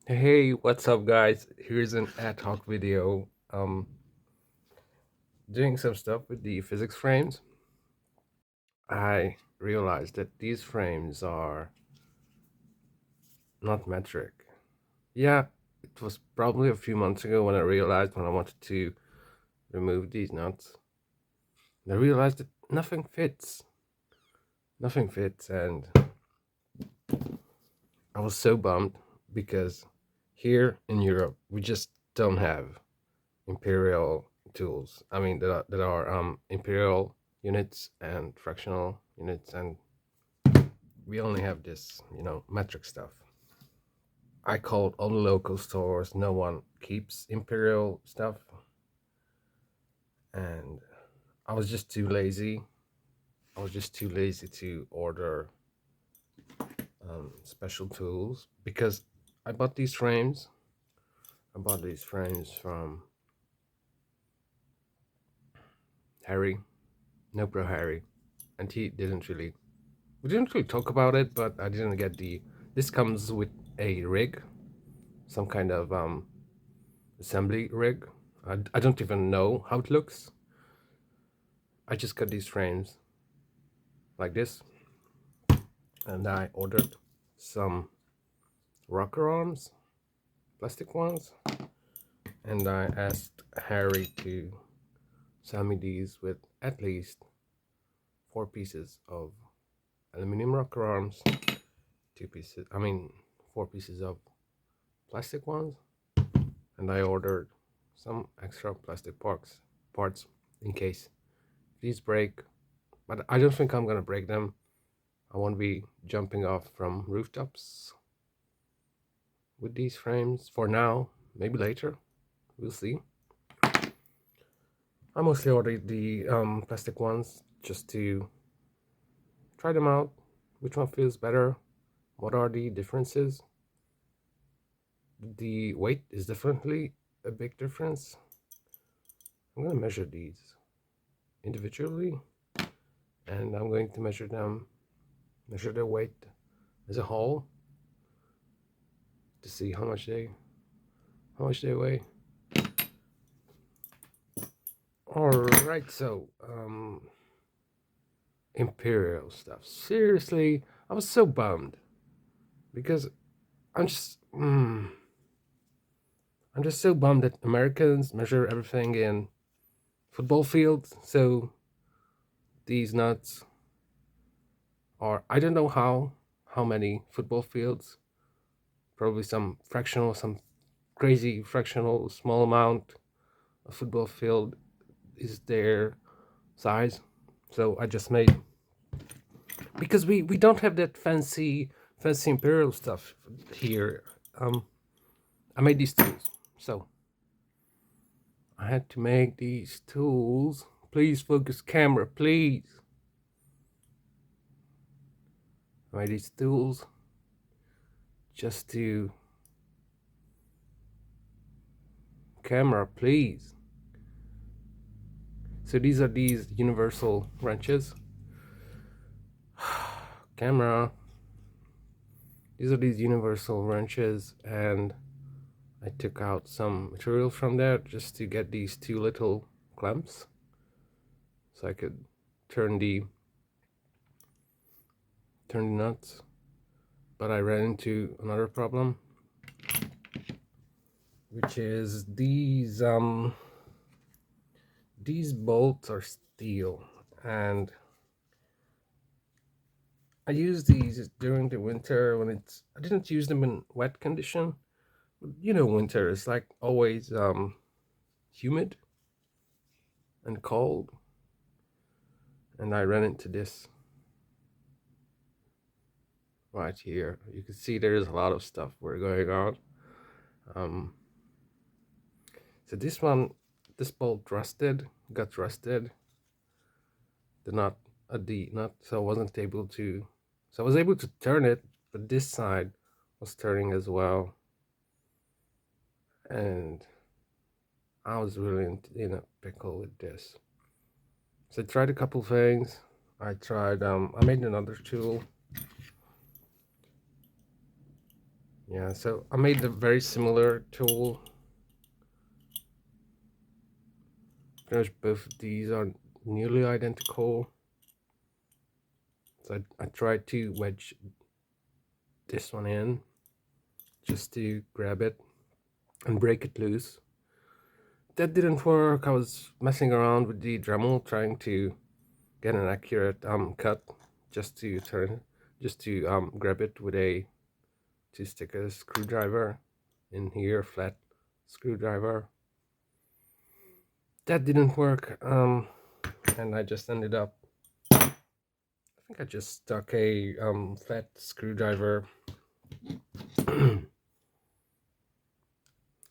Hey, what's up, guys? Here's an ad hoc video. Doing some stuff with the physics frames. I realized that these frames are not metric. Yeah, it was probably a few months ago when I realized when I wanted to remove these nuts. I realized that nothing fits. Nothing fits, and I was so bummed because here in Europe we just don't have imperial tools. I mean, that are imperial units and fractional units, and we only have this, metric stuff. I called all the local stores. No one keeps imperial stuff, and I was just too lazy. I was just too lazy to order special tools because I bought these frames. I bought these frames from Harry, no pro Harry, and he didn't really we didn't really talk about it, but I didn't get the. This comes with a rig, some kind of assembly rig. I don't even know how it looks. I just got these frames like this, and I ordered some rocker arms, plastic ones, and I asked Harry to send me these with at least 4 pieces of aluminum rocker arms, 2 pieces. I mean, 4 pieces of plastic ones, and I ordered some extra plastic parts in case these break. But I don't think I'm gonna break them. I won't be jumping off from rooftops with these frames for now. Maybe later, we'll see. I mostly ordered the plastic ones just to try them out. Which one feels better? What are the differences? The weight is definitely a big difference. I'm gonna measure these individually, and I'm going to measure their weight as a whole to see how much they weigh. All right, so imperial stuff. Seriously, I was so bummed because I'm just I'm just so bummed that Americans measure everything in football fields. So these nuts are, I don't know how many football fields, probably some crazy fractional small amount of football field is their size. So I just made, because we don't have that fancy imperial stuff here. I made these tools, so I had to make these tools. Please focus camera, please. I made these tools just to camera, please. So these are these universal wrenches. Camera. These are these universal wrenches, and I took out some material from there just to get these two little clamps, so I could turn the nuts. But I ran into another problem, which is these bolts are steel, and I use these during the winter when I didn't use them in wet condition. Winter is like always humid and cold, and I ran into this right here. You can see there's a lot of stuff we're going on. Um, so this bolt got rusted. The nut, the nut, so I wasn't able to. So I was able to turn it, but this side was turning as well, and I was really in a pickle with this. So I tried a couple things. I made another tool. Yeah, so I made a very similar tool. Pretty much both of these are nearly identical. So I tried to wedge this one in just to grab it and break it loose. That didn't work. I was messing around with the Dremel trying to get an accurate cut just to grab it with a to stick a screwdriver in here, flat screwdriver. That didn't work, and I just ended up. I think I just stuck a flat screwdriver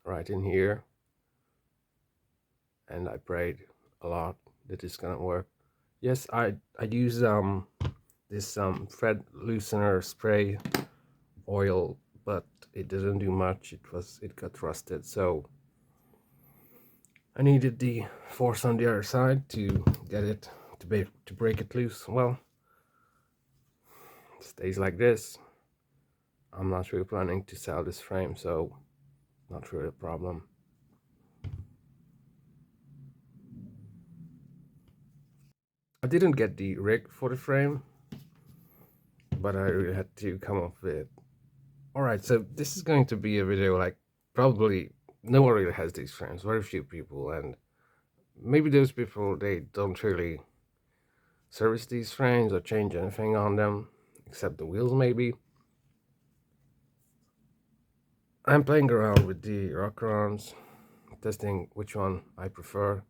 right in here, and I prayed a lot that it's gonna work. Yes, I use this thread loosener spray oil, but it didn't do much. It got rusted, so I needed the force on the other side to get it to break it loose. Well, it stays like this. I'm not really planning to sell this frame, so not really a problem. I didn't get the rig for the frame, but I really had to come up with. Alright, so this is going to be a video like probably no one really has these frames, very few people, and maybe those people they don't really service these frames or change anything on them except the wheels maybe. I'm playing around with the rocker arms, testing which one I prefer,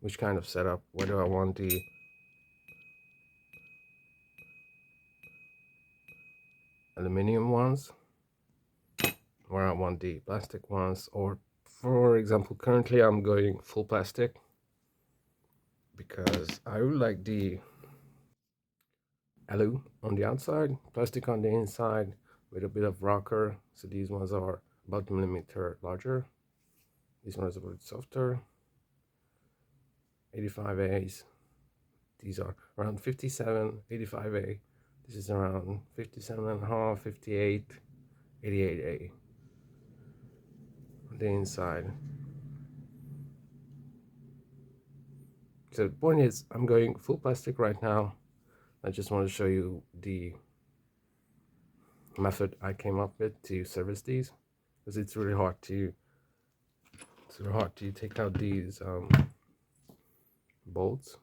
which kind of setup, whether I want the aluminum ones or I want the plastic ones, or for example currently I'm going full plastic because I really like the alu on the outside, plastic on the inside with a bit of rocker. So these ones are about a millimeter larger. These ones are a bit softer. 85As. These are around 57, 85A. This is around 57.5, 58, 88A. On the inside. So the point is, I'm going full plastic right now. I just want to show you the method I came up with to service these, because it's really hard to take out these bolts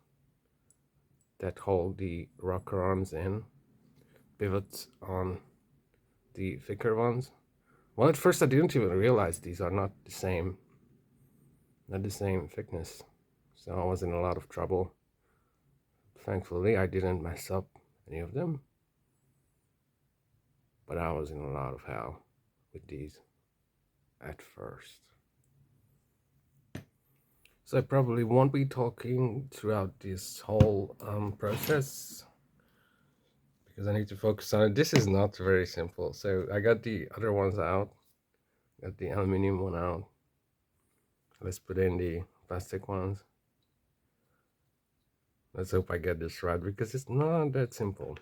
that hold the rocker arms in, pivots on the thicker ones. Well, at first I didn't even realize these are not the same thickness, so I was in a lot of trouble. Thankfully I didn't mess up any of them, but I was in a lot of hell with these at first. So I probably won't be talking throughout this whole process because I need to focus on it. This is not very simple. So I got the other ones out, got the aluminum one out. Let's put in the plastic ones. Let's hope I get this right because it's not that simple.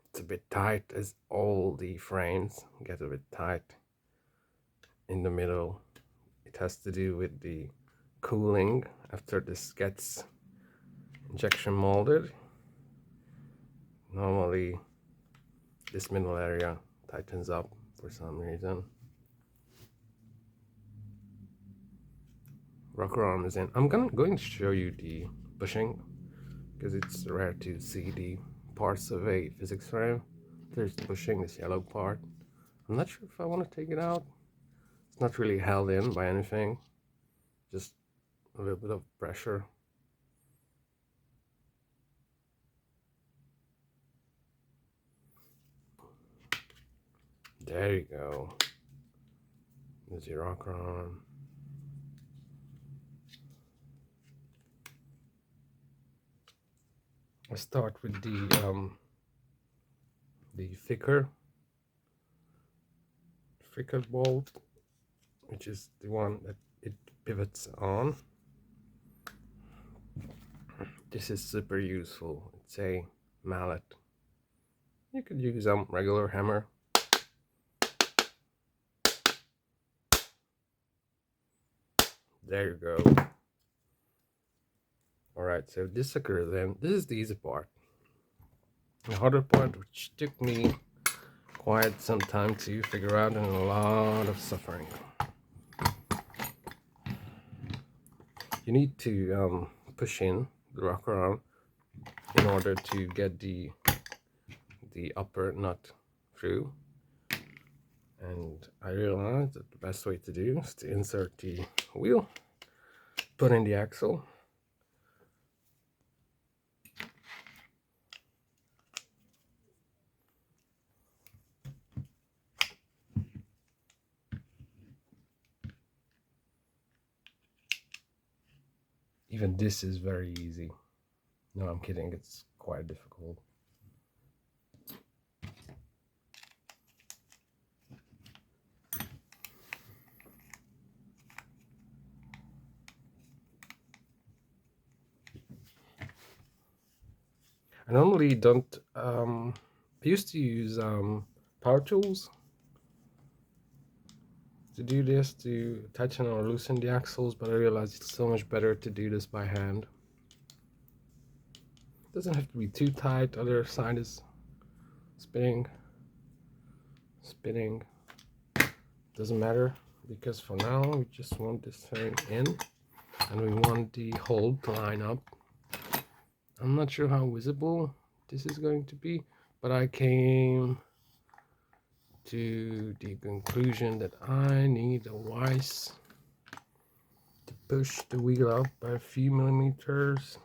It's a bit tight as all the frames get a bit tight in the middle. It has to do with the cooling after this gets injection molded. Normally this middle area tightens up for some reason. Rocker arm is in. I'm going to show you the bushing because it's rare to see the parts of a physics frame. There's the bushing, this yellow part. I'm not sure if I want to take it out. It's not really held in by anything, just a little bit of pressure. There you go. There's your rocker arm. I start with the thicker bolt, which is the one that it pivots on. This is super useful. It's a mallet. You could use regular hammer. There you go. Alright, so this sucker then, this is the easy part. The harder part, which took me quite some time to figure out and a lot of suffering. You need to push in the rock around in order to get the upper nut through. And I realized that the best way to do is to insert the wheel, put in the axle, even this is very easy. No, I'm kidding, it's quite difficult. I normally don't, I used to use power tools to do this, to tighten or loosen the axles, but I realized it's so much better to do this by hand. It doesn't have to be too tight. Other side is spinning. Doesn't matter, because for now we just want this thing in and we want the hole to line up. I'm not sure how visible this is going to be, but I came to the conclusion that I need a vise to push the wheel up by a few millimeters,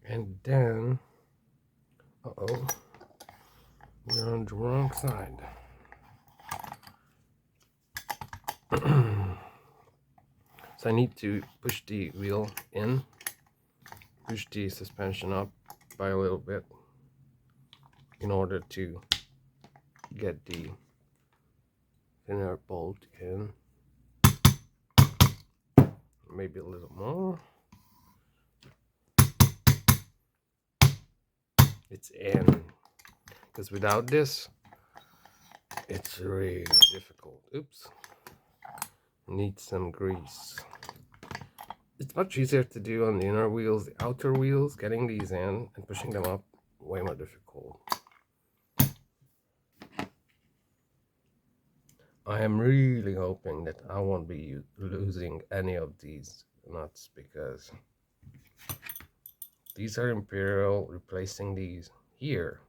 and then we're on the wrong side. So I need to push the wheel in, push the suspension up by a little bit in order to get the inner bolt in. Maybe a little more. It's in, because without this it's really difficult. Oops, need some grease. It's much easier to do on the inner wheels. The outer wheels, getting these in and pushing them up, way more difficult. I am really hoping that I won't be losing any of these nuts, because these are Imperial. Replacing these here,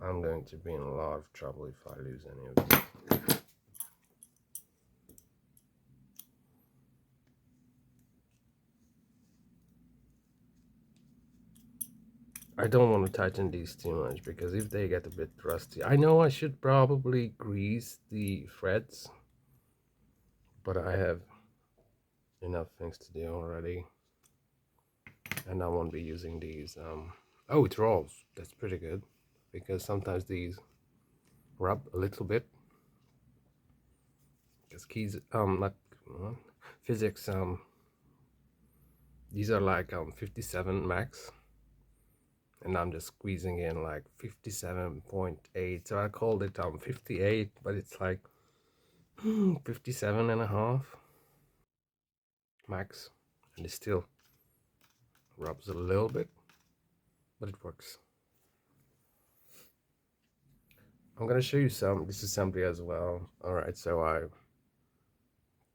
I'm going to be in a lot of trouble if I lose any of these. I don't want to tighten these too much, because if they get a bit rusty, I know I should probably grease the threads, but I have enough things to do already, and I won't be using these. Oh, it rolls. That's pretty good, because sometimes these rub a little bit. Because keys, not physics. These are like 57 max. And I'm just squeezing in like 57.8, so I called it 58, but it's like 57 and a half max, and it still rubs a little bit, but it works. I'm gonna show you some disassembly as well. Alright, so I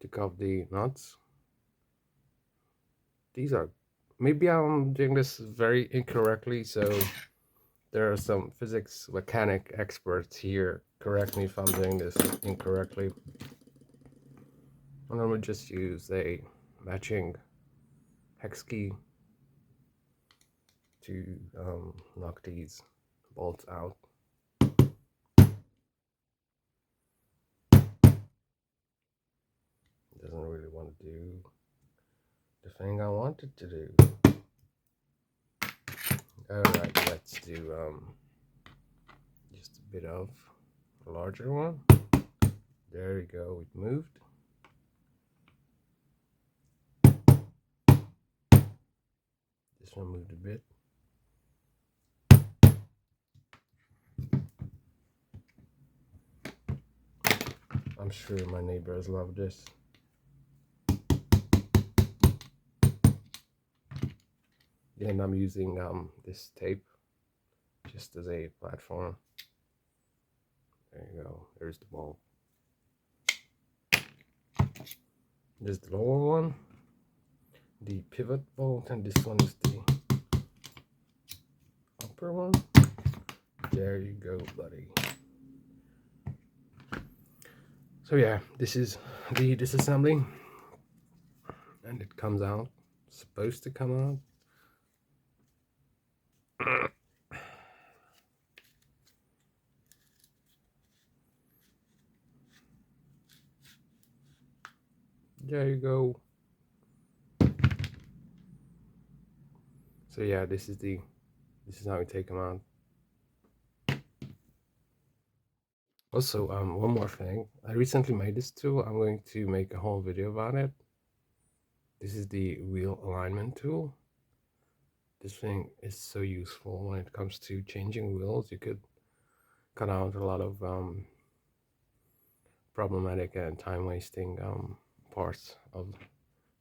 took off the nuts. These are, maybe I'm doing this very incorrectly, so there are some physics mechanic experts here. Correct me if I'm doing this incorrectly. I'm gonna just use a matching hex key to knock these bolts out. It doesn't really want to do the thing I want it to do. Alright, let's do just a bit of a larger one. There we go, it moved. This one moved a bit. I'm sure my neighbors love this. And I'm using this tape just as a platform. There you go. There's the ball. There's the lower one, the pivot bolt, and this one is the upper one. There you go, buddy. So yeah, this is the disassembly, and it comes out, supposed to come out. There you go. So yeah, this is how we take them out. Also, one more thing. I recently made this tool. I'm going to make a whole video about it. This is the wheel alignment tool. This thing is so useful when it comes to changing wheels. You could cut out a lot of problematic and time-wasting parts of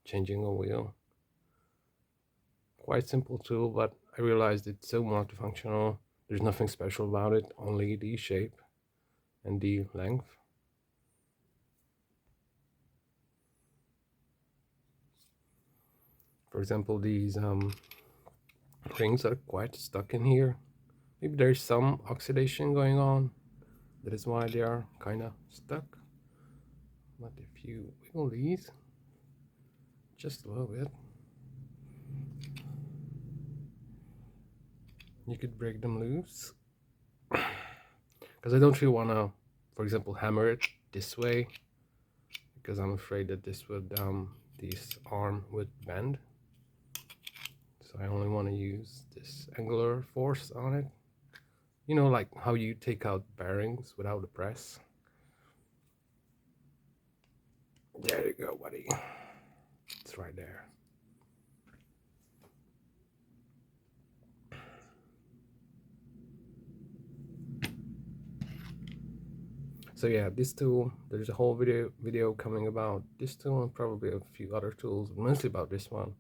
changing a wheel. Quite simple tool, but I realized it's so multifunctional. There's nothing special about it, only the shape and the length. For example, these rings are quite stuck in here. Maybe there's some oxidation going on. That is why they are kind of stuck. But if you wiggle these just a little bit, you could break them loose. Because I don't really want to, for example, hammer it this way, because I'm afraid that this arm would bend. So I only want to use this angular force on it. You know, like how you take out bearings without a press. There you go, buddy. It's right there. So yeah, this tool, there's a whole video coming about this tool and probably a few other tools, mostly about this one.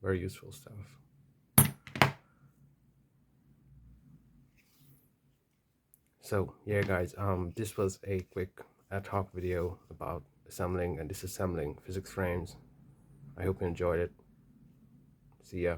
Very useful stuff. So yeah, guys, this was a quick ad hoc video about assembling and disassembling physics frames. I hope you enjoyed it. See ya.